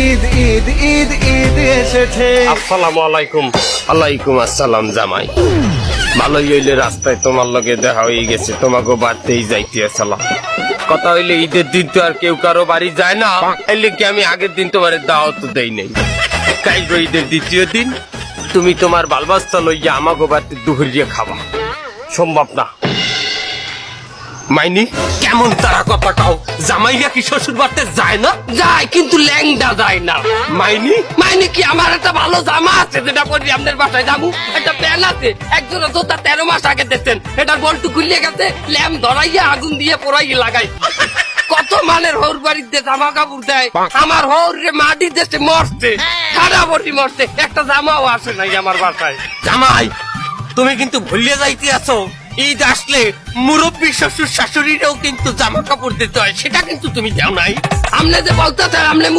ঈদ ঈদ ঈদ ঈদ এসেছে। আসসালামু আলাইকুম। ওয়ালাইকুম আসসালাম জামাই। ভালোই হইলে রাস্তায় তোমার লগে দেখা হয়ে গেছে, তোমাকে বাড়তেই যাইতে আসলাম। কথা হইলে ঈদের দিন তো আর কেউ কারো বাড়ি যায় না, এলে কি আমি আগের দিন তোমার দাওয়াত দেই নাই। কাইব ঈদের দ্বিতীয় দিন তুমি তোমার বালবাস্তা লইয়া আমাকে বাড়তে দুপুরিয়ে খাবা, সম্ভব না। মাইনি কেমন তারা কথা কাও, জামাইরা কি শ্বশুর বাড়তে যায় না? যায়, কিন্তু ল্যাংডা যায় না। মাইনি মাইনি কি আমার একটা ভালো জামা আছে যেটা পরি আপনার বাসায় যাবো, একটা প্যান্ট আছে একজোড়া জোতা 13 মাস আগে দেখছেন, এটা বল্টু খুলিয়ে গেছে, ল্যাম্প ধরাইয়া আগুন দিয়ে পোড়াই লাগাই। কত মানের হৌর বাড়িতে জামা কাপড় দেয়, আমার হৌর রে মাটি দেশে মরছে, সারা বটি মরছে, একটা জামাও আসে নাই আমার বাসায়। জামাই তুমি কিন্তু ভুলিয়ে যাইতে আছো, ঈদ আসলে মুরব্বী শ্বশুর শাশুড়িরাও কিন্তু জামা কাপড় দিতে হয়, সেটা কিন্তু তুমি দাও নাই। আমনে যে বলতে চাই আমনে